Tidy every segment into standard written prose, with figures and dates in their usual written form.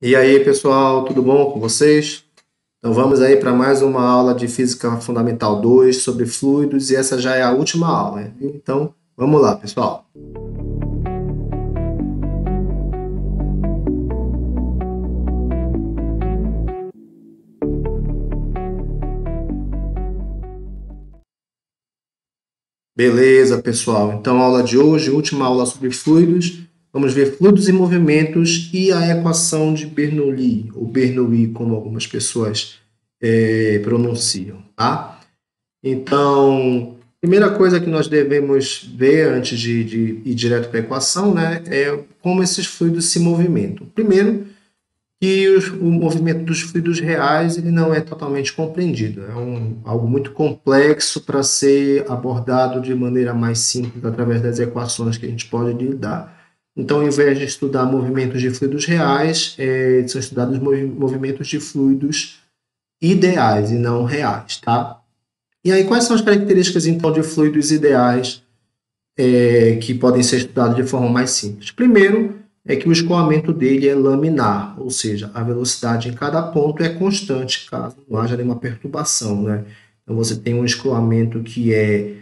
E aí, pessoal, tudo bom com vocês? Então vamos aí para mais uma aula de Física Fundamental 2 sobre fluidos e essa já é a última aula, né? Então vamos lá, pessoal. Beleza, pessoal. Então aula de hoje, última aula sobre fluidos. Vamos ver fluidos e movimentos e a equação de Bernoulli, ou Bernoulli, como algumas pessoas pronunciam, tá? Então, primeira coisa que nós devemos ver antes de ir direto para a equação, né, é como esses fluidos se movimentam. Primeiro, que o movimento dos fluidos reais ele não é totalmente compreendido. É algo muito complexo para ser abordado de maneira mais simples através das equações que a gente pode lidar. Então, ao invés de estudar movimentos de fluidos reais, são estudados movimentos de fluidos ideais e não reais, tá? E aí, quais são as características, então, de fluidos ideais que podem ser estudados de forma mais simples? Primeiro, é que o escoamento dele é laminar, ou seja, a velocidade em cada ponto é constante, caso não haja nenhuma perturbação, né? Então, você tem um escoamento que é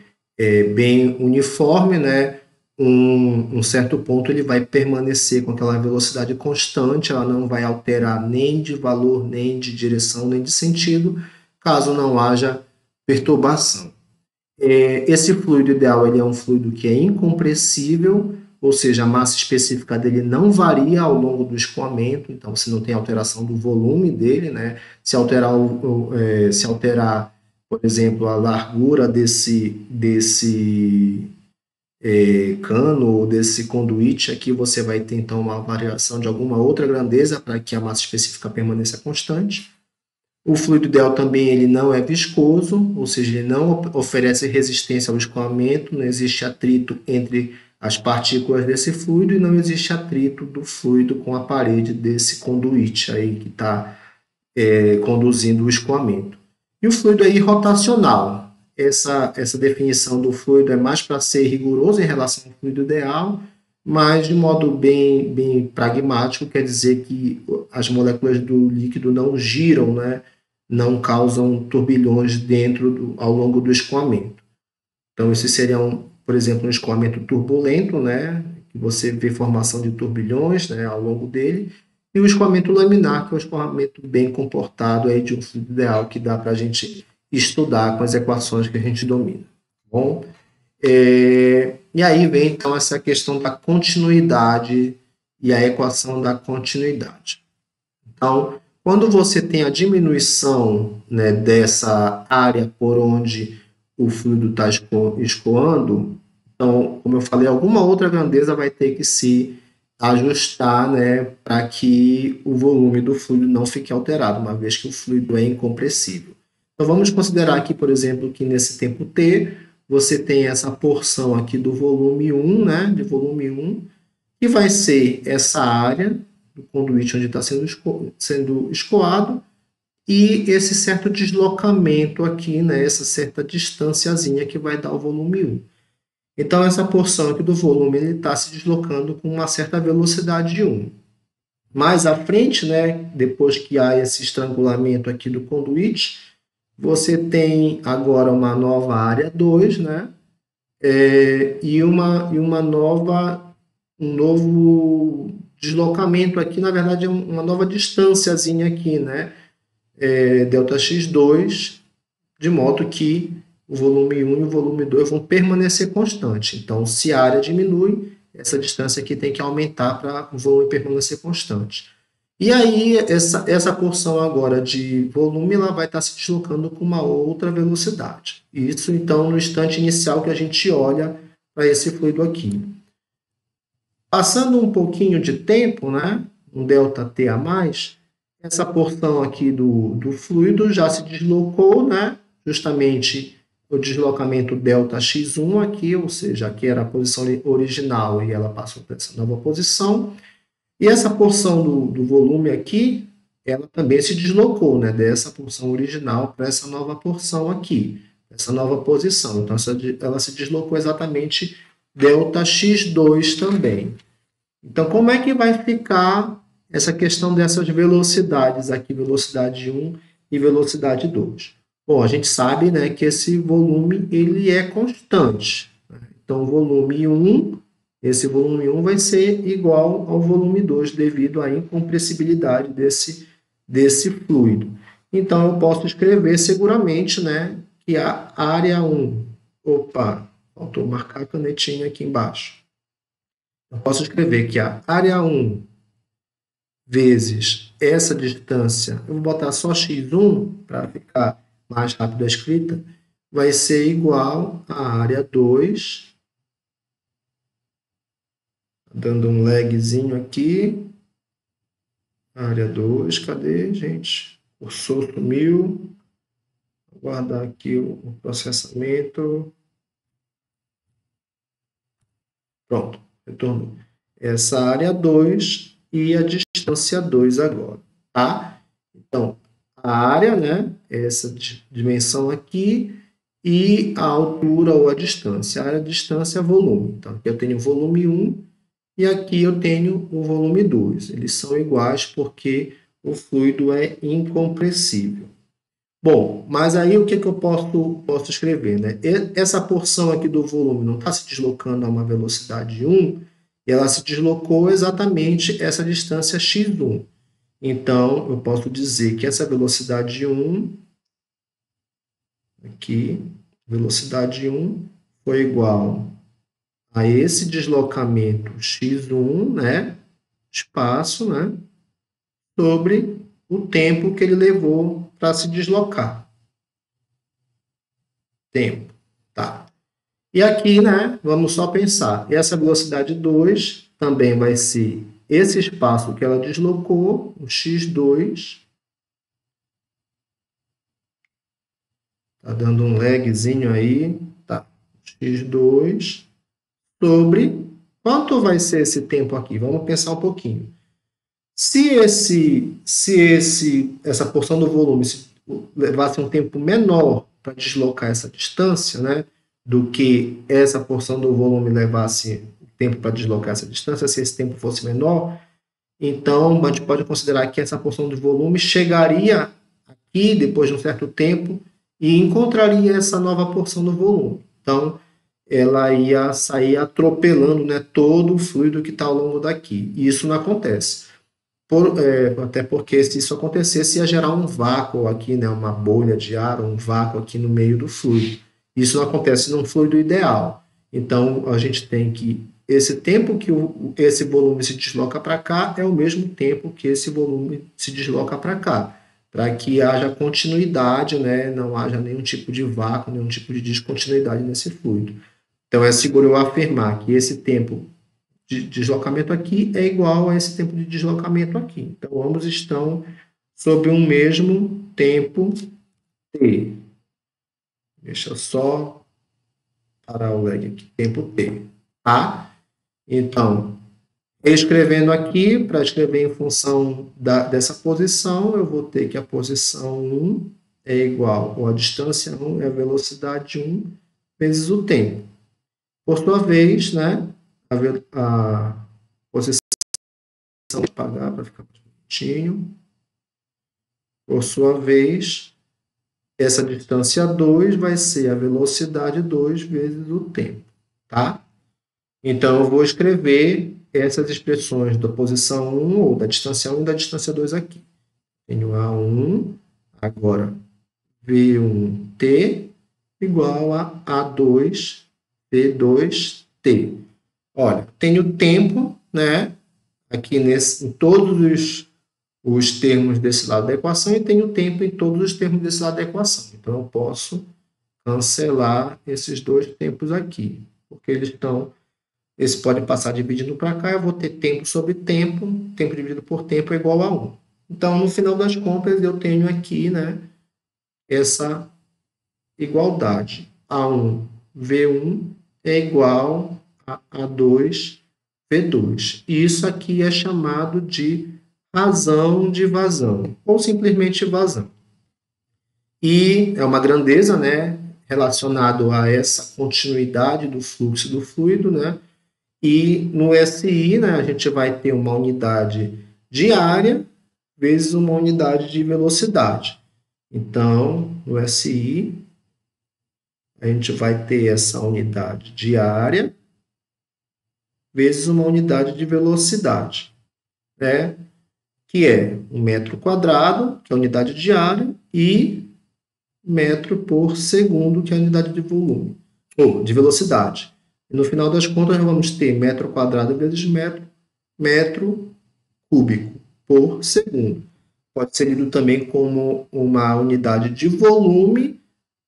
bem uniforme, né? Um certo ponto ele vai permanecer com aquela velocidade constante, ela não vai alterar nem de valor, nem de direção, nem de sentido, caso não haja perturbação. Esse fluido ideal ele é um fluido que é incompressível, ou seja, a massa específica dele não varia ao longo do escoamento, então você não tem alteração do volume dele, né? Se alterar, por exemplo, a largura desse cano ou desse conduíte, aqui você vai ter então uma variação de alguma outra grandeza para que a massa específica permaneça constante. O fluido ideal também ele não é viscoso, ou seja, ele não oferece resistência ao escoamento, não existe atrito entre as partículas desse fluido e não existe atrito do fluido com a parede desse conduíte aí que está conduzindo o escoamento. E o fluido aí rotacional. Essa definição do fluido é mais para ser rigoroso em relação ao fluido ideal, mas de modo bem pragmático, quer dizer que as moléculas do líquido não giram, né? Não causam turbilhões ao longo do escoamento. Então, esse seria, por exemplo, um escoamento turbulento, né? Que você vê formação de turbilhões, né, ao longo dele, e o escoamento laminar, que é um escoamento bem comportado aí de um fluido ideal que dá para a gente estudar com as equações que a gente domina. Bom, e aí vem então essa questão da continuidade e a equação da continuidade. Então, quando você tem a diminuição, né, dessa área por onde o fluido está escoando, então, como eu falei, alguma outra grandeza vai ter que se ajustar, né, para que o volume do fluido não fique alterado, uma vez que o fluido é incompressível. Então, vamos considerar aqui, por exemplo, que nesse tempo t, você tem essa porção aqui do volume 1, né, de volume 1, que vai ser essa área do conduíte onde está sendo escoado e esse certo deslocamento aqui, né, essa certa distânciazinha que vai dar o volume 1. Então, essa porção aqui do volume está se deslocando com uma certa velocidade 1. Mais à frente, né, depois que há esse estrangulamento aqui do conduíte, você tem agora uma nova área 2, né, e uma nova um novo deslocamento aqui, na verdade, é uma nova distânciazinha aqui, né? Δx2, de modo que o volume 1 e o volume 2 vão permanecer constantes. Então, se a área diminui, essa distância aqui tem que aumentar para o volume permanecer constante. E aí, essa porção agora de volume ela vai estar se deslocando com uma outra velocidade. Isso, então, no instante inicial que a gente olha para esse fluido aqui. Passando um pouquinho de tempo, né, um ΔT a mais, essa porção aqui do fluido já se deslocou, né, justamente o deslocamento Δx1 aqui, ou seja, aqui era a posição original e ela passou para essa nova posição. E essa porção do volume aqui, ela também se deslocou, né, dessa porção original para essa nova porção aqui, essa nova posição. Então, ela se deslocou exatamente Δx2 também. Então, como é que vai ficar essa questão dessas velocidades aqui, velocidade 1 e velocidade 2. Bom, a gente sabe, né, que esse volume ele é constante. Então, esse volume 1 vai ser igual ao volume 2 devido à incompressibilidade desse fluido. Então, eu posso escrever seguramente, né, que a área 1... Opa, faltou marcar a canetinha aqui embaixo. Eu posso escrever que a área 1 vezes essa distância, eu vou botar só x1 para ficar mais rápido a escrita, vai ser igual à área 2, dando um lagzinho aqui, área 2, cadê, gente? O cursor sumiu, vou guardar aqui o processamento, pronto, retornou. Essa área 2 e a distância 2 agora, tá? Então, a área, né, essa dimensão aqui, e a altura ou a distância. A área, a distância é volume. Então, aqui eu tenho o volume 1 e aqui eu tenho o volume 2. Eles são iguais porque o fluido é incompressível. Bom, mas aí o que eu posso escrever, né? Essa porção aqui do volume não está se deslocando a uma velocidade 1, e ela se deslocou exatamente essa distância x1. Então, eu posso dizer que essa velocidade 1, aqui, velocidade 1 foi igual a esse deslocamento x1, né, espaço, né, sobre o tempo que ele levou para se deslocar. Tempo, tá. E aqui, né, vamos só pensar, essa velocidade 2 também vai ser esse espaço que ela deslocou, o x2, tá dando um lagzinho aí, tá, x2, sobre quanto vai ser esse tempo aqui? Vamos pensar um pouquinho. Se essa porção do volume levasse um tempo menor para deslocar essa distância, né, do que essa porção do volume levasse tempo para deslocar essa distância, se esse tempo fosse menor, então a gente pode considerar que essa porção do volume chegaria aqui depois de um certo tempo e encontraria essa nova porção do volume. Então, ela ia sair atropelando, né, todo o fluido que está ao longo daqui. E isso não acontece. Até porque se isso acontecesse, ia gerar um vácuo aqui, né, uma bolha de ar, um vácuo aqui no meio do fluido. Isso não acontece num fluido ideal. Então, a gente tem que esse tempo que esse volume se desloca para cá é o mesmo tempo que esse volume se desloca para cá, para que haja continuidade, né, não haja nenhum tipo de vácuo, nenhum tipo de descontinuidade nesse fluido. Então, é seguro eu afirmar que esse tempo de deslocamento aqui é igual a esse tempo de deslocamento aqui. Então, ambos estão sob um mesmo tempo t. Deixa eu só parar o lag aqui, tempo t. Tá? Então, escrevendo aqui, para escrever em função dessa posição, eu vou ter que a posição 1 é igual, ou a distância 1 é a velocidade 1 vezes o tempo. Por sua vez, né, a posição de apagar para ficar mais bonitinho. Por sua vez, essa distância 2 vai ser a velocidade 2 vezes o tempo, tá? Então, eu vou escrever essas expressões da posição 1, ou da distância 1 e da distância 2 aqui. Tenho A1, agora V1T igual a A2 V2T. Olha, tenho tempo, né, aqui em todos os termos desse lado da equação e tenho tempo em todos os termos desse lado da equação. Então, eu posso cancelar esses dois tempos aqui, porque eles podem passar dividindo para cá, eu vou ter tempo sobre tempo, tempo dividido por tempo é igual a 1. Então, no final das contas, eu tenho aqui, né, essa igualdade. A1 V1 é igual a A2 V2. E isso aqui é chamado de razão de vazão, ou simplesmente vazão. E é uma grandeza, né, relacionado a essa continuidade do fluxo do fluido, né? E no SI, né, a gente vai ter uma unidade de área vezes uma unidade de velocidade. Então, no SI, a gente vai ter essa unidade de área vezes uma unidade de velocidade, né? Que é um metro quadrado, que é a unidade de área, e metro por segundo, que é a unidade de volume, ou de velocidade. E no final das contas, nós vamos ter metro quadrado vezes metro cúbico por segundo. Pode ser lido também como uma unidade de volume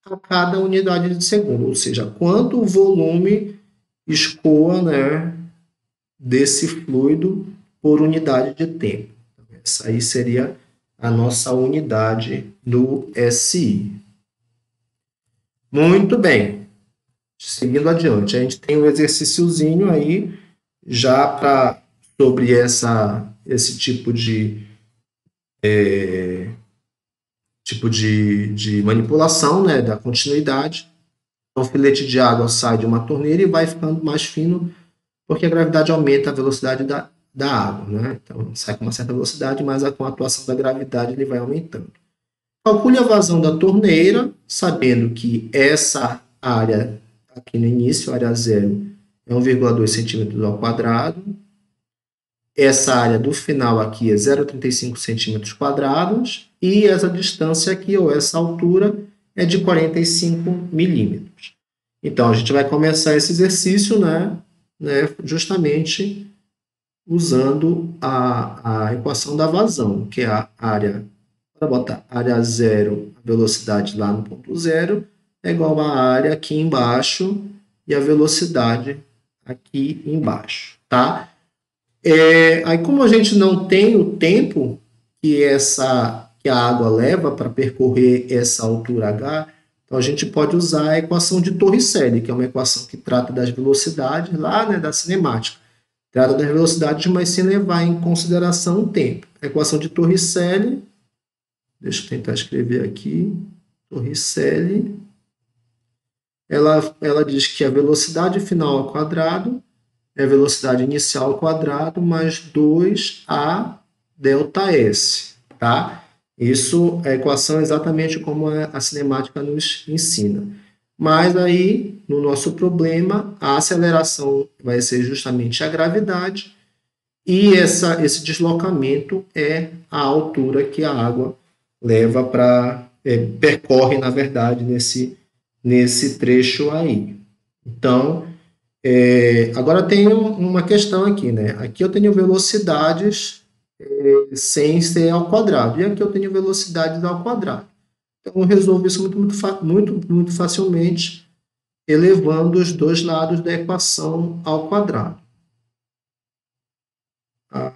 a cada unidade de segundo, ou seja, quanto o volume escoa, né, desse fluido por unidade de tempo. Essa aí seria a nossa unidade do SI. Muito bem. Seguindo adiante, a gente tem um exercíciozinho aí já sobre esse tipo de manipulação, né, da continuidade. Então, o filete de água sai de uma torneira e vai ficando mais fino porque a gravidade aumenta a velocidade da água, né? Então, sai com uma certa velocidade, mas com a atuação da gravidade ele vai aumentando. Calcule a vazão da torneira, sabendo que essa área aqui no início, área zero, é 1,2 centímetros ao quadrado. Essa área do final aqui é 0,35 centímetros quadrados. E essa distância aqui, ou essa altura, é de 45 milímetros. Então, a gente vai começar esse exercício, né, justamente usando a equação da vazão, que é a área, para botar área zero, a velocidade lá no ponto zero, é igual à área aqui embaixo e a velocidade aqui embaixo, tá? Aí, como a gente não tem o tempo que a água leva para percorrer essa altura h, então a gente pode usar a equação de Torricelli, que é uma equação que trata das velocidades lá, né, da cinemática. Trata das velocidades, mas sem levar em consideração o tempo. A equação de Torricelli, deixa eu tentar escrever aqui, Torricelli, ela diz que a velocidade final ao quadrado é a velocidade inicial ao quadrado mais 2a delta S, tá? Isso é a equação exatamente como a cinemática nos ensina. Mas aí, no nosso problema, a aceleração vai ser justamente a gravidade e esse deslocamento é a altura que a água leva percorre, na verdade, nesse trecho aí. Então, agora tem uma questão aqui, né? Aqui eu tenho velocidades sem ser ao quadrado, e aqui eu tenho velocidades ao quadrado. Então, eu resolvo isso muito facilmente, elevando os dois lados da equação ao quadrado. A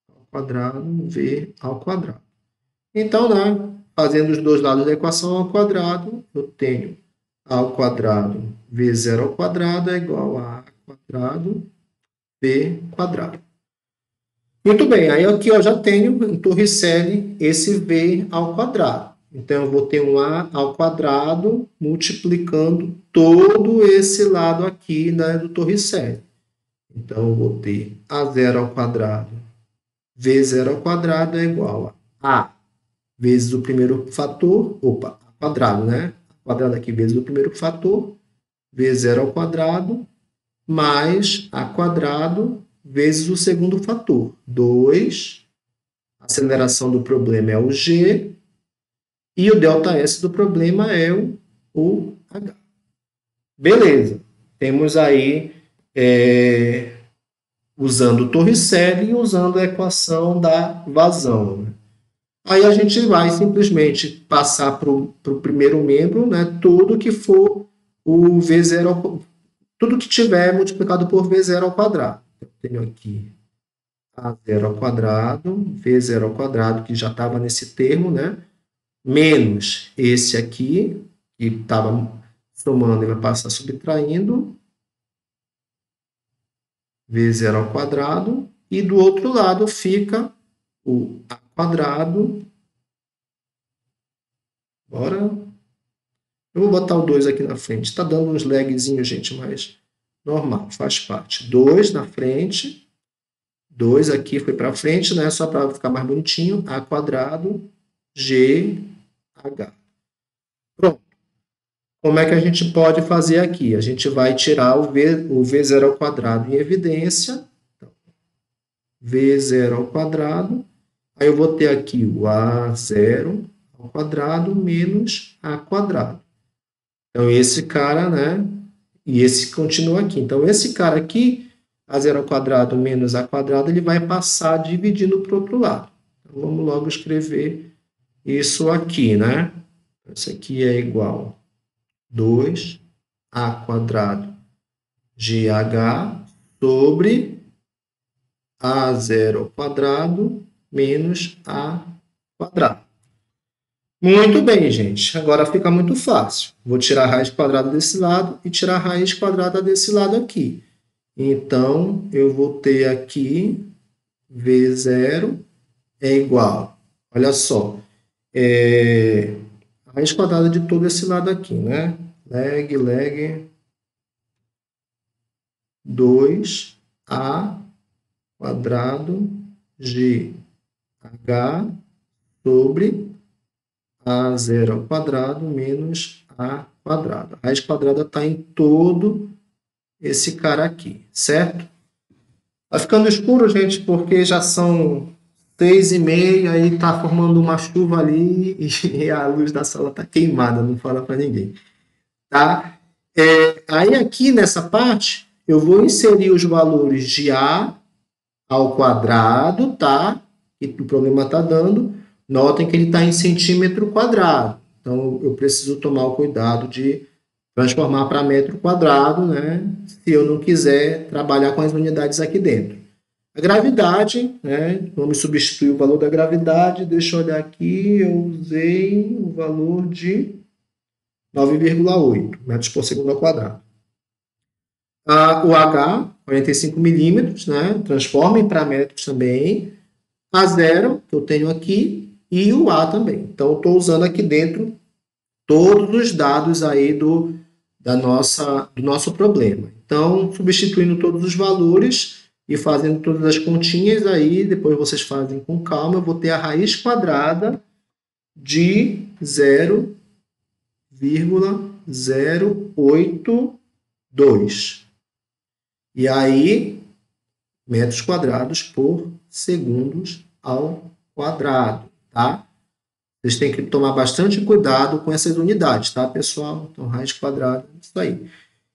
ao quadrado, V ao quadrado. Então, né, fazendo os dois lados da equação ao quadrado, eu tenho A ao quadrado, V0 ao quadrado é igual a A quadrado, V quadrado. Muito bem, aí aqui eu já tenho em Torricelli esse V ao quadrado. Então, eu vou ter um A ao quadrado multiplicando todo esse lado aqui, né, do Torricelli. Então, eu vou ter A0 ao quadrado, V0 ao quadrado é igual a vezes o primeiro fator, A quadrado, né? A quadrado aqui vezes o primeiro fator, V0 ao quadrado, mais A quadrado vezes o segundo fator, 2. A aceleração do problema é o G, e o ΔS do problema é o H. Beleza. Temos aí, usando o Torricelli e usando a equação da vazão. Aí a gente vai simplesmente passar para o primeiro membro, né, tudo que for o V0, tudo que tiver multiplicado por V0 ao quadrado. Eu tenho aqui A0 ao quadrado, V0 ao quadrado, que já estava nesse termo, né? Menos esse aqui, que estava somando e vai passar subtraindo, V0 ao quadrado, e do outro lado fica o A quadrado. Bora. Eu vou botar o 2 aqui na frente. Está dando uns lagzinhos, gente, mas normal, faz parte. 2 na frente, 2 aqui foi para frente, né? Só para ficar mais bonitinho. A quadrado GH. Pronto. Como é que a gente pode fazer aqui? A gente vai tirar o V0 ao quadrado em evidência. Então, V0 ao quadrado. Aí eu vou ter aqui o A0 ao quadrado menos A quadrado. Então, esse cara, né? E esse continua aqui. Então, esse cara aqui, A0 ao quadrado menos A quadrado, ele vai passar dividindo para o outro lado. Então, vamos logo escrever isso aqui, né? Isso aqui é igual a 2A quadrado GH sobre A0 ao quadrado menos A quadrado. Muito bem, gente. Agora fica muito fácil. Vou tirar a raiz quadrada desse lado e tirar a raiz quadrada desse lado aqui. Então, eu vou ter aqui V0 é igual, olha só, a raiz quadrada de todo esse lado aqui, né? Leg 2A quadrado GH sobre A0 ao quadrado menos A quadrado. A raiz quadrada está em todo esse cara aqui, certo? Tá ficando escuro, gente, porque já são 6h30 e tá formando uma chuva ali e a luz da sala tá queimada, não fala para ninguém, tá? Aí aqui nessa parte eu vou inserir os valores de A ao quadrado, tá? Que o problema tá dando. Notem que ele está em centímetro quadrado. Então, eu preciso tomar o cuidado de transformar para metro quadrado, né? Se eu não quiser trabalhar com as unidades aqui dentro. A gravidade, né? Vamos substituir o valor da gravidade. Deixa eu olhar aqui. Eu usei o valor de 9,8 metros por segundo ao quadrado. O H, 45 milímetros, né? Transformem para metros também. A0, que eu tenho aqui, e o A também. Então, eu estou usando aqui dentro todos os dados aí do nosso problema. Então, substituindo todos os valores e fazendo todas as continhas, aí depois vocês fazem com calma, eu vou ter a raiz quadrada de 0,082. E aí, metros quadrados por segundos ao quadrado, tá? Vocês têm que tomar bastante cuidado com essas unidades, tá, pessoal? Então, raiz quadrada, isso aí.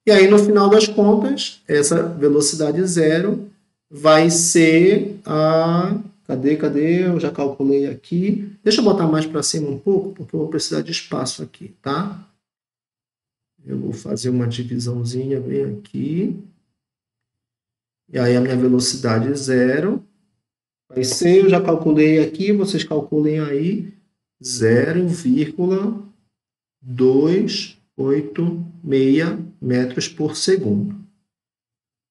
E aí, no final das contas, essa velocidade zero vai ser a... Cadê? Eu já calculei aqui. Deixa eu botar mais para cima um pouco, porque eu vou precisar de espaço aqui, tá? Eu vou fazer uma divisãozinha bem aqui. E aí, a minha velocidade zero vai ser, eu já calculei aqui, vocês calculem aí, 0,286 metros por segundo.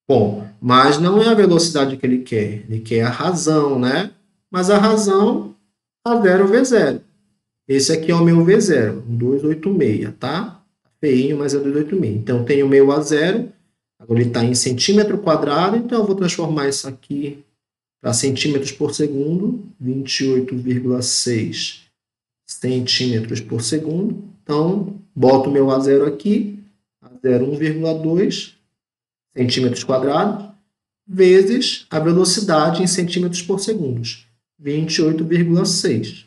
Bom, mas não é a velocidade que ele quer a razão, né? Mas a razão, A0 V0. Esse aqui é o meu V0, 286, tá? Feinho, mas é 286. Então, tem o meu A0, agora ele está em centímetro quadrado, então eu vou transformar isso aqui para centímetros por segundo, 28,6 centímetros por segundo. Então, boto o meu A0 aqui, A0 1,2 centímetros quadrados, vezes a velocidade em centímetros por segundo, 28,6.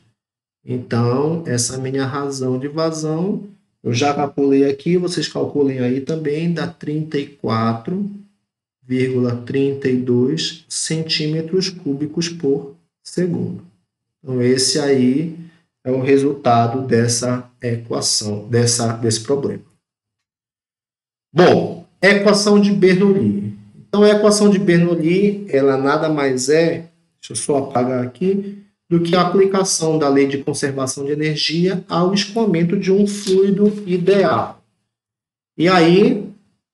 Então, essa minha razão de vazão, eu já calculei aqui, vocês calculem aí também, dá 34,32 centímetros cúbicos por segundo. Então, esse aí é o resultado dessa equação, desse problema. Bom, equação de Bernoulli. Então, a equação de Bernoulli, ela nada mais é, deixa eu só apagar aqui, do que a aplicação da lei de conservação de energia ao escoamento de um fluido ideal. E aí,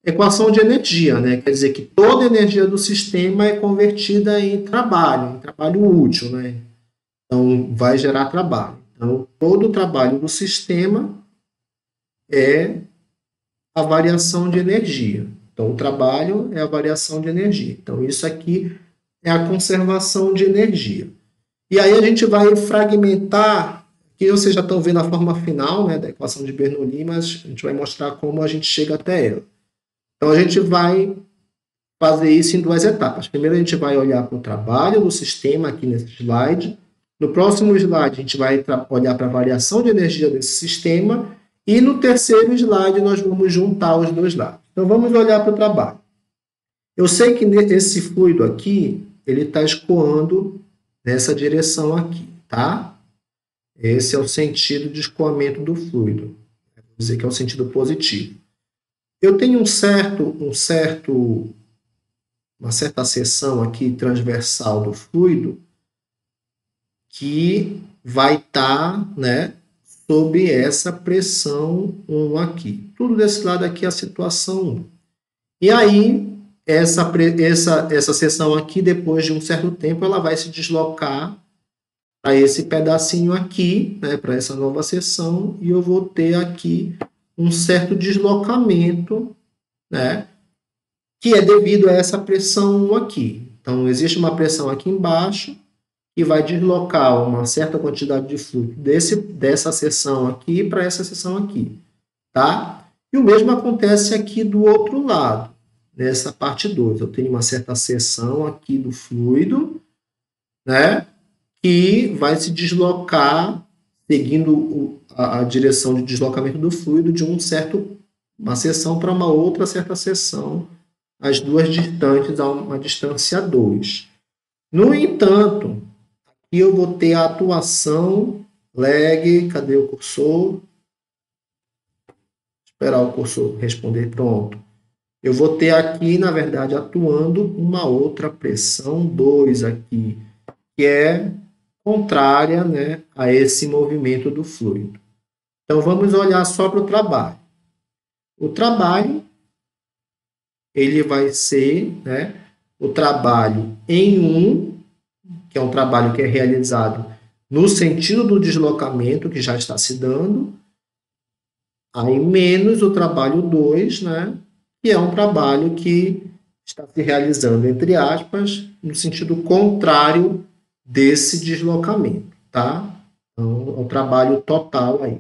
equação de energia, né? Quer dizer que toda a energia do sistema é convertida em trabalho útil, né? Então, vai gerar trabalho. Então, todo o trabalho do sistema é a variação de energia. Então, o trabalho é a variação de energia. Então, isso aqui é a conservação de energia. E aí a gente vai fragmentar, que vocês já estão vendo a forma final, né, da equação de Bernoulli, mas a gente vai mostrar como a gente chega até ela. Então a gente vai fazer isso em duas etapas. Primeiro a gente vai olhar para o trabalho do sistema aqui nesse slide. No próximo slide a gente vai olhar para a variação de energia desse sistema. E no terceiro slide nós vamos juntar os dois lados. Então vamos olhar para o trabalho. Eu sei que esse fluido aqui, ele está escoando nessa direção aqui, tá? Esse é o sentido de escoamento do fluido. Vou dizer que é o sentido positivo. Eu tenho uma certa seção aqui transversal do fluido que vai estar, né, sob essa pressão 1 aqui. Tudo desse lado aqui é a situação 1. E aí, essa seção aqui, depois de um certo tempo, ela vai se deslocar para esse pedacinho aqui, né, para essa nova seção, e eu vou ter aqui um certo deslocamento, né, que é devido a essa pressão 1 aqui. Então, existe uma pressão aqui embaixo, que vai deslocar uma certa quantidade de fluido dessa seção aqui para essa seção aqui, tá? E o mesmo acontece aqui do outro lado, nessa parte 2. Eu tenho uma certa seção aqui do fluido, né? Que vai se deslocar seguindo a direção de deslocamento do fluido de uma seção para uma outra certa seção, as duas distantes a uma distância 2. No entanto, aqui eu vou ter a atuação lag, cadê o cursor? Esperar o cursor responder, pronto. Eu vou ter aqui, na verdade, atuando uma outra pressão 2 aqui, que é contrária, né, a esse movimento do fluido. Então, vamos olhar só para o trabalho. O trabalho, ele vai ser, né, o trabalho em 1, que é um trabalho que é realizado no sentido do deslocamento que já está se dando, aí menos o trabalho 2, né, que é um trabalho que está se realizando, entre aspas, no sentido contrário desse deslocamento, tá? Então, é o trabalho total aí.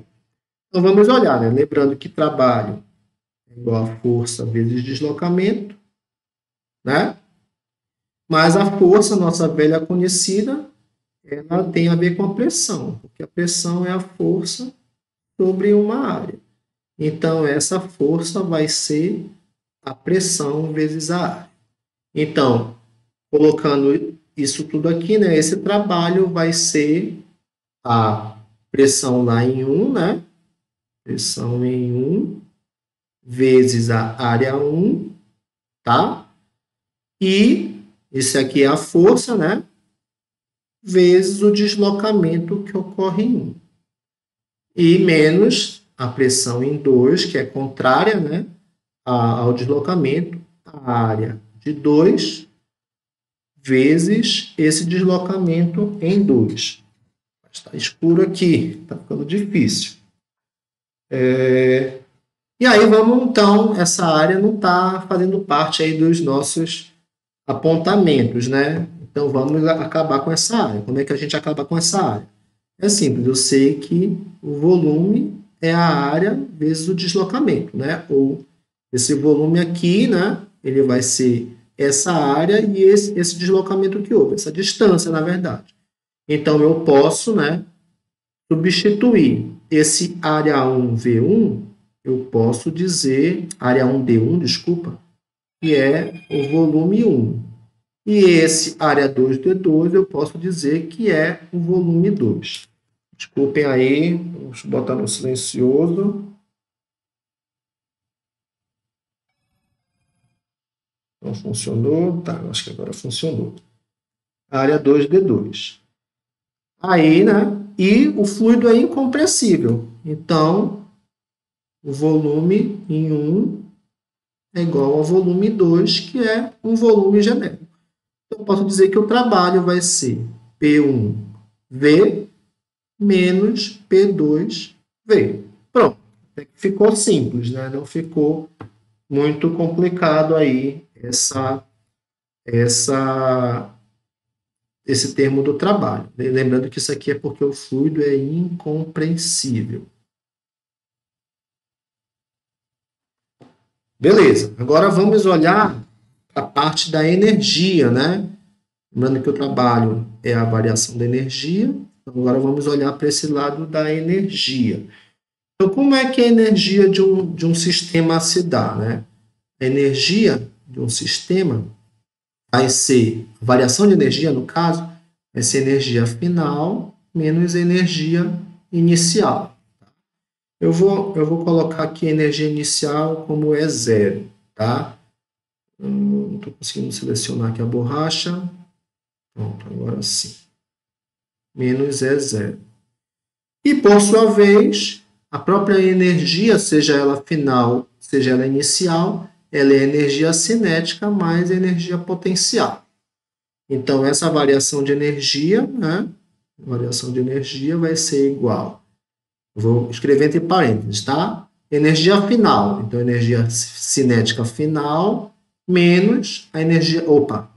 Então, vamos olhar, né? Lembrando que trabalho é igual a força vezes deslocamento, né? Mas a força, nossa velha conhecida, ela tem a ver com a pressão, porque a pressão é a força sobre uma área. Então, essa força vai ser a pressão vezes a área. Então, colocando isso tudo aqui, né? Esse trabalho vai ser a pressão lá em 1, né? Pressão em 1 vezes a área 1, tá? E esse aqui é a força, né? Vezes o deslocamento que ocorre em 1. E menos a pressão em 2, que é contrária, né, ao deslocamento, a área de 2 vezes esse deslocamento em 2. Está escuro aqui, está ficando difícil. E aí vamos, então, essa área não está fazendo parte aí dos nossos apontamentos, né? Então vamos acabar com essa área. Como é que a gente acaba com essa área? É simples, eu sei que o volume é a área vezes o deslocamento, né? Ou esse volume aqui, né? Ele vai ser essa área e esse deslocamento que houve, essa distância, na verdade. Então, eu posso, né, substituir esse área 1V1, eu posso dizer, área 1D1, desculpa, que é o volume 1. E esse área 2D2 eu posso dizer que é o volume 2. Desculpem aí, vamos botar no silencioso. Não funcionou? Tá, acho que agora funcionou. Área 2D2. Aí, né? E o fluido é incompressível. Então, o volume em 1 é igual ao volume 2, que é um volume genérico. Então, eu posso dizer que o trabalho vai ser P1V menos P2V. Pronto. Ficou simples, né? Não ficou muito complicado aí essa esse termo do trabalho. Lembrando que isso aqui é porque o fluido é incompreensível. Beleza, agora vamos olhar a parte da energia, né? Lembrando que o trabalho é a variação da energia, então agora vamos olhar para esse lado da energia. Então, como é que a energia de um sistema se dá, né? A energia de um sistema vai ser, a variação de energia, no caso, vai ser energia final menos energia inicial. Eu vou colocar aqui a energia inicial como é zero, tá? Não estou conseguindo selecionar aqui a borracha. Pronto, agora sim. Menos é zero. E, por sua vez, a própria energia, seja ela final, seja ela inicial, ela é energia cinética mais energia potencial. Então, essa variação de energia, né? Variação de energia vai ser igual. Vou escrever entre parênteses, tá? Energia final. Então, energia cinética final menos a energia...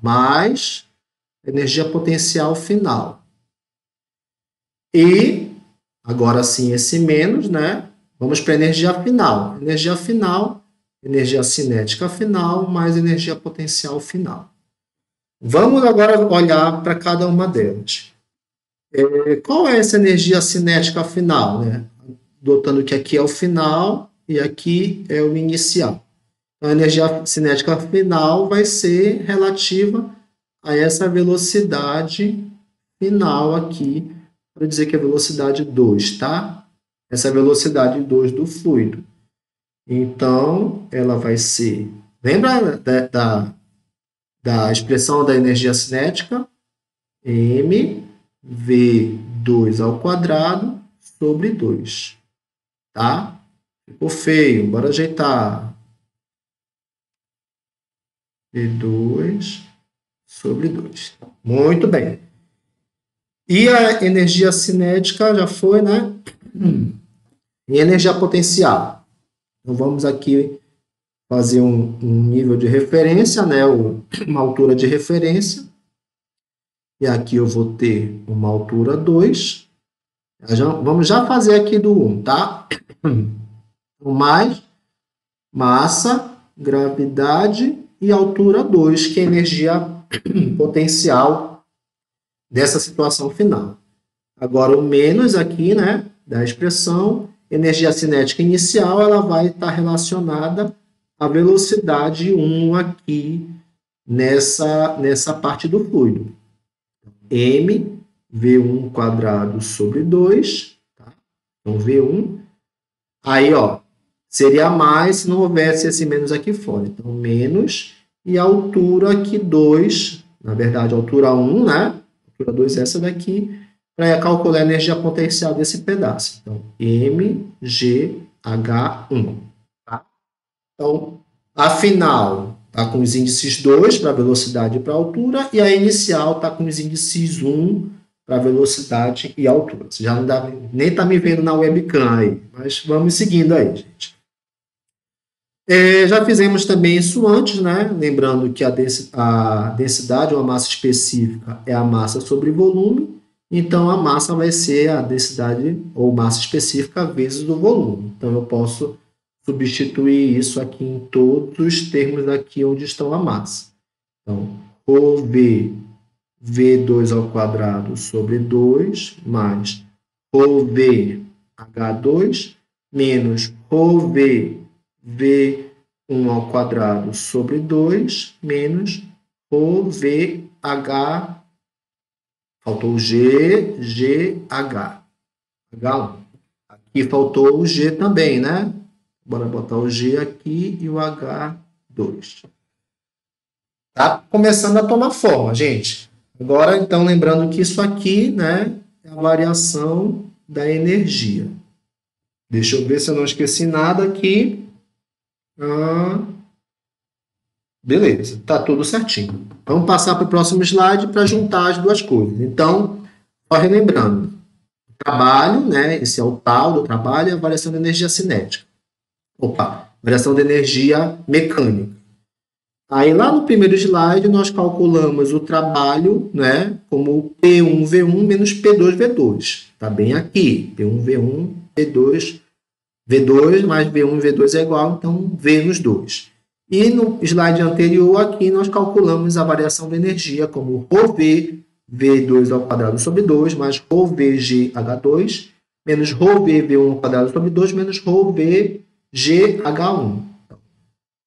mais a energia potencial final. E, agora sim, esse menos, né? Vamos para a energia final. Energia final, energia cinética final mais energia potencial final. Vamos agora olhar para cada uma delas. Qual é essa energia cinética final, né? Notando que aqui é o final e aqui é o inicial. A energia cinética final vai ser relativa a essa velocidade final aqui, para dizer que é a velocidade 2, tá? Essa é a velocidade 2 do fluido. Então, ela vai ser... Lembra da expressão da energia cinética? mv2 ao quadrado sobre 2. Tá? Ficou feio, bora ajeitar. V2 sobre 2. Muito bem. E a energia cinética já foi, né? E energia potencial. Então, vamos aqui fazer um nível de referência, né? Uma altura de referência. E aqui eu vou ter uma altura 2. Vamos já fazer aqui do 1, tá? Mais massa, gravidade e altura 2, que é a energia potencial dessa situação final. Agora, o menos aqui, né, da expressão, energia cinética inicial, ela vai estar relacionada à velocidade 1 aqui nessa parte do fluido. M, V1 quadrado sobre 2, tá? Então, V1. Aí, ó, seria mais se não houvesse esse menos aqui fora. Então, menos, e a altura aqui 2, na verdade, a altura 1, né? A altura 2 é essa daqui, para calcular a energia potencial desse pedaço. Então, mgh1. Tá? Então, a final está com os índices 2 para velocidade e para altura, e a inicial está com os índices 1 para velocidade e altura. Você já não dá, nem está me vendo na webcam aí, mas vamos seguindo aí, gente. Já fizemos também isso antes, né? Lembrando que a densidade ou a massa específica é a massa sobre volume, então a massa vai ser a densidade ou massa específica vezes o volume. Então eu posso substituir isso aqui em todos os termos aqui onde estão a massa. Então, ρV, V2 ao quadrado sobre 2, mais ρV, H2, menos ρV, V1 ao quadrado sobre 2, menos ρV, H, faltou o G, GH, H1. Aqui faltou o G também, né? Bora botar o G aqui e o H2. Tá começando a tomar forma, gente. Agora, então, lembrando que isso aqui, né, é a variação da energia. Deixa eu ver se eu não esqueci nada aqui. Beleza, tá tudo certinho. Vamos passar para o próximo slide para juntar as duas coisas. Então, só relembrando. O trabalho, né, esse é o tal do trabalho, é a variação da energia cinética. Variação de energia mecânica. Aí lá no primeiro slide nós calculamos o trabalho, né, como P1V1 menos P2V2. Está bem aqui, P1V1, V2 mais V1 e V2 é igual, então V nos dois. E no slide anterior aqui nós calculamos a variação da energia como ρV, V2 ao quadrado sobre 2, mais ρVGH2, menos ρV, V1 ao quadrado sobre 2, menos ρVGH1.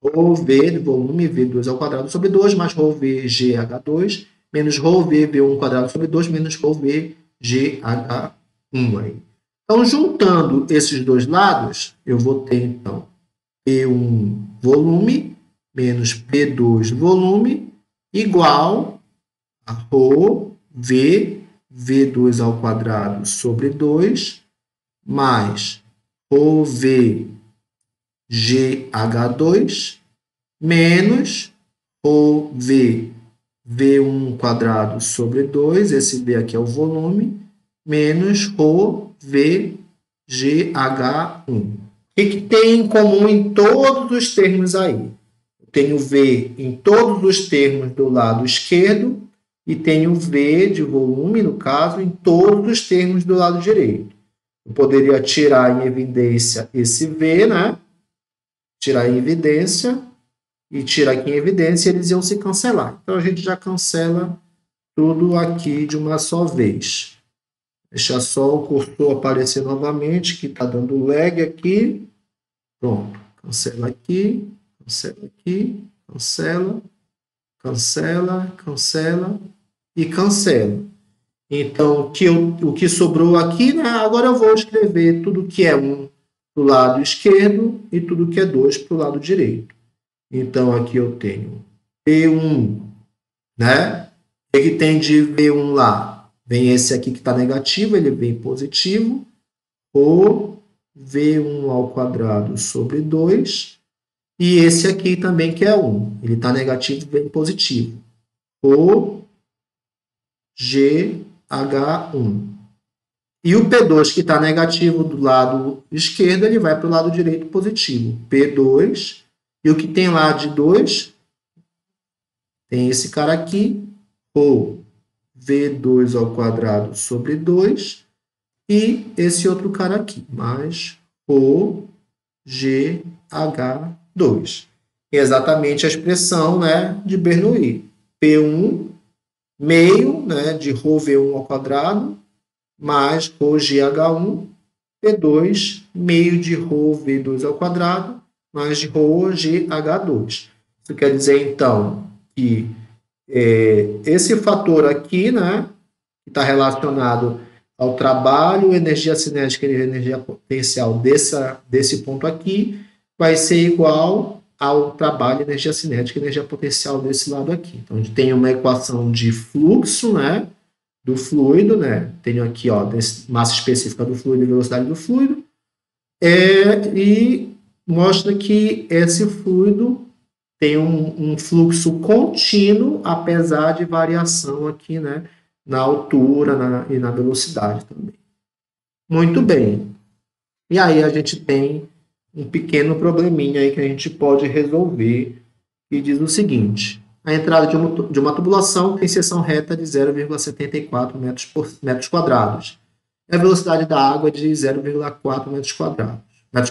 ρV do volume V2 ao quadrado sobre 2, mais ρVGH2, menos ρV, V1 ao quadrado sobre 2, menos ρVGH1 aí. Então, juntando esses dois lados, eu vou ter, então, P1 volume menos P2 volume igual a ρV, V2 ao quadrado sobre 2, mais ρV, GH2, menos ρV, V1 quadrado sobre 2, esse V aqui é o volume, menos ρV, GH1. O que tem em comum em todos os termos aí? Eu tenho V em todos os termos do lado esquerdo e tenho V de volume, no caso, em todos os termos do lado direito. Eu poderia tirar em evidência esse V, né? Tirar em evidência e tirar aqui em evidência, eles iam se cancelar. Então, a gente já cancela tudo aqui de uma só vez. Deixa só o cursor aparecer novamente, que está dando lag aqui. Pronto. Cancela aqui, cancela aqui, cancela, cancela, cancela e cancela. Então, o que sobrou aqui, né? Agora eu vou escrever tudo que é 1 para o lado esquerdo e tudo que é 2 para o lado direito. Então, aqui eu tenho P1, né? O que tem de V1 lá? Vem esse aqui que está negativo, ele vem positivo. O V1 ao quadrado sobre 2. E esse aqui também que é 1. Ele está negativo, vem positivo. O GH1. E o P2 que está negativo do lado esquerdo, ele vai para o lado direito positivo. P2. E o que tem lá de 2? Tem esse cara aqui. O V2 ao quadrado sobre 2. E esse outro cara aqui. Mais o GH2. Exatamente a expressão, né, de Bernoulli. P1 meio, né, de ρV1 ao quadrado mais ρGH1, P2 meio de ρV2 ao quadrado mais de ρGH2. Isso quer dizer, então, que esse fator aqui, né, que está relacionado ao trabalho, energia cinética e energia potencial desse ponto aqui, vai ser igual ao trabalho, energia cinética e energia potencial desse lado aqui. Então, a gente tem uma equação de fluxo, né, do fluido, né? Tenho aqui, ó, massa específica do fluido e velocidade do fluido, e mostra que esse fluido tem um fluxo contínuo, apesar de variação aqui, né, na altura e na velocidade também. Muito bem. E aí a gente tem um pequeno probleminha aí que a gente pode resolver, e diz o seguinte: a entrada de uma tubulação tem seção reta de 0,74 metros quadrados. E a velocidade da água é de 0,4 metros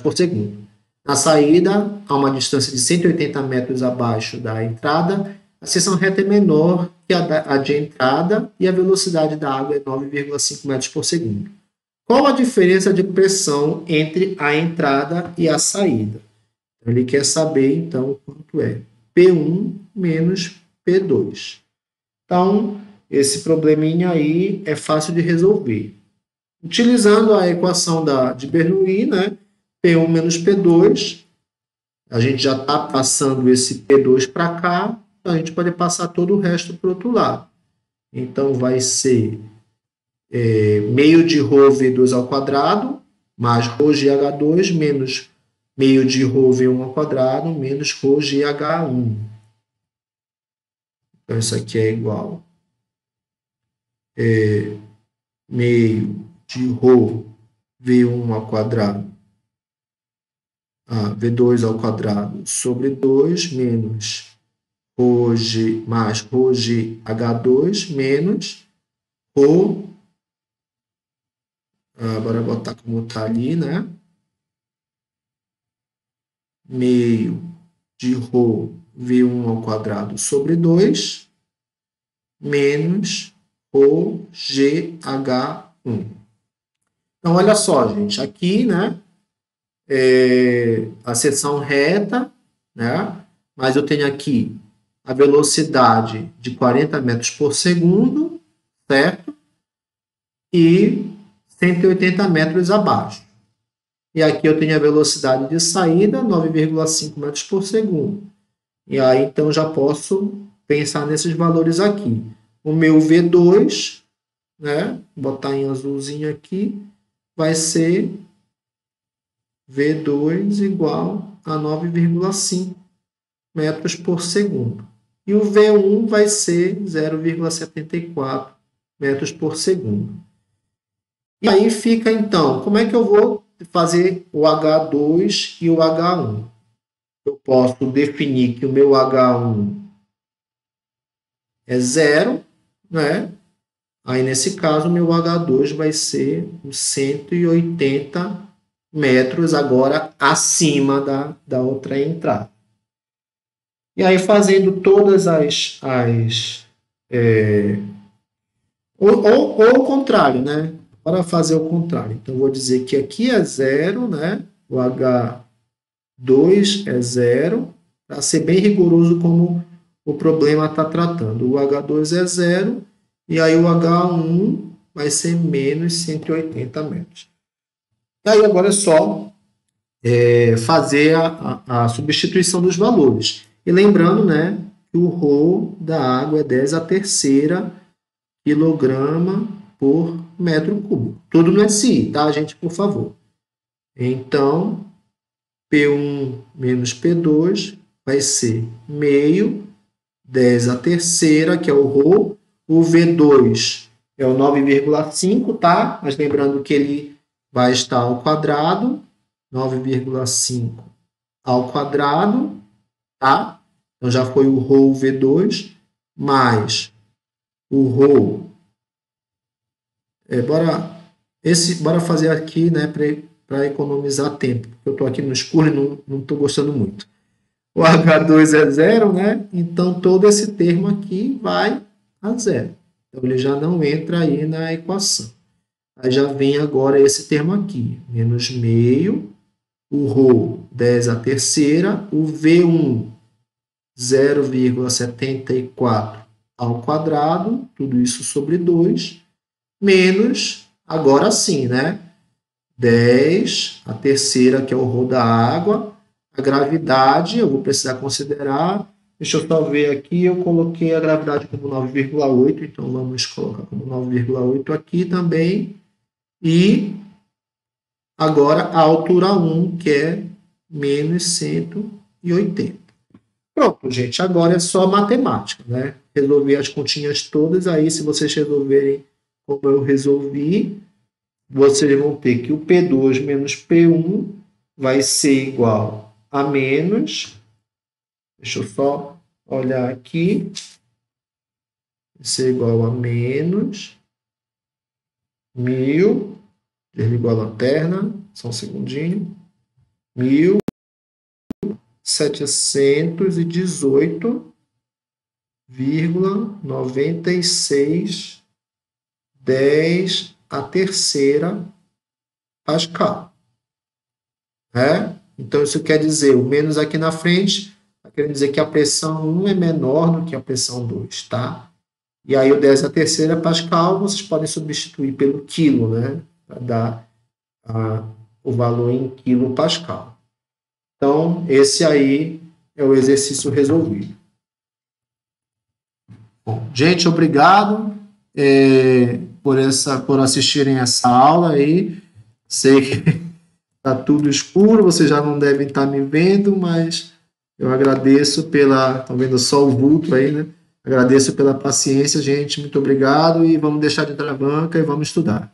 por segundo. Na saída, a uma distância de 180 metros abaixo da entrada, a seção reta é menor que a de entrada e a velocidade da água é 9,5 metros por segundo. Qual a diferença de pressão entre a entrada e a saída? Ele quer saber, então, quanto é P1 menos P2. Então, esse probleminha aí é fácil de resolver. Utilizando a equação de Bernoulli, né? P1 menos P2, a gente já está passando esse P2 para cá, então a gente pode passar todo o resto para o outro lado. Então, vai ser meio de ρV2 ao quadrado, mais ρGH2, menos meio de ρV1 ao quadrado, menos ρGH1. Então, isso aqui é igual meio de ρV1 ao quadrado, V2 ao quadrado sobre 2, menos ρg mais ρg H2 menos ρ, bora botar como está ali, né? Meio de ρ V1 ao quadrado sobre 2 menos ρ GH1. Então, olha só, gente, aqui, né, a seção reta, né, mas eu tenho aqui a velocidade de 40 metros por segundo, certo? E 180 metros abaixo. E aqui eu tenho a velocidade de saída, 9,5 metros por segundo. E aí, então, já posso pensar nesses valores aqui. O meu V2, né, botar em azulzinho aqui, vai ser V2 igual a 9,5 metros por segundo. E o V1 vai ser 0,74 metros por segundo. E aí fica, então, como é que eu vou fazer o H2 e o H1? Eu posso definir que o meu H1 é 0, né? Aí, nesse caso, o meu H2 vai ser 180 metros agora acima da outra entrada. E aí, fazendo todas ou o contrário, né? Para fazer o contrário. Então, vou dizer que aqui é 0, né? O H2 é 0, para ser bem rigoroso como o problema está tratando. O H2 é 0, e aí o H1 vai ser menos 180 metros. E aí agora é só fazer a substituição dos valores. E lembrando, né, que o ρ da água é 10 a terceira quilograma por metro cúbico. Tudo no SI, tá, gente? Por favor. Então, P1 menos P2 vai ser meio, 10 a terceira, que é o ρ. O V2 é o 9,5, tá? Mas lembrando que ele vai estar ao quadrado, 9,5 ao quadrado, tá? Então, já foi o ρ V2, mais o ρ. Bora fazer aqui, né, para economizar tempo. Eu estou aqui no escuro e não estou gostando muito. O H2 é 0, né? Então, todo esse termo aqui vai a 0. Então, ele já não entra aí na equação. Aí já vem agora esse termo aqui, menos meio, o ρ 10 a terceira, o V1 0,74 ao quadrado, tudo isso sobre 2, menos, agora sim, né? 10 a terceira, que é o ρ da água, a gravidade, eu vou precisar considerar, deixa eu só ver aqui, eu coloquei a gravidade como 9,8, então vamos colocar como 9,8 aqui também, e agora a altura 1, que é menos 180. Pronto, gente, agora é só matemática, né? Resolver as continhas todas, aí se vocês resolverem como eu resolvi, vocês vão ter que o P2 menos P1 vai ser igual a menos, deixa eu só olhar aqui, vai ser igual a menos 1.000, desligou a lanterna, só um segundinho, 1.718,96 10 a terceira Pascal. Então, isso quer dizer, o menos aqui na frente, está querendo dizer que a pressão 1 é menor do que a pressão 2, tá? E aí, o 10 a terceira Pascal, vocês podem substituir pelo quilo, né? Para dar o valor em quilo Pascal. Então, esse aí é o exercício resolvido. Bom, gente, obrigado por assistirem essa aula aí. Sei que está tudo escuro, vocês já não devem estar me vendo, mas eu agradeço estão vendo só o vulto aí, né? Agradeço pela paciência, gente, muito obrigado, e vamos deixar de trabanca e vamos estudar.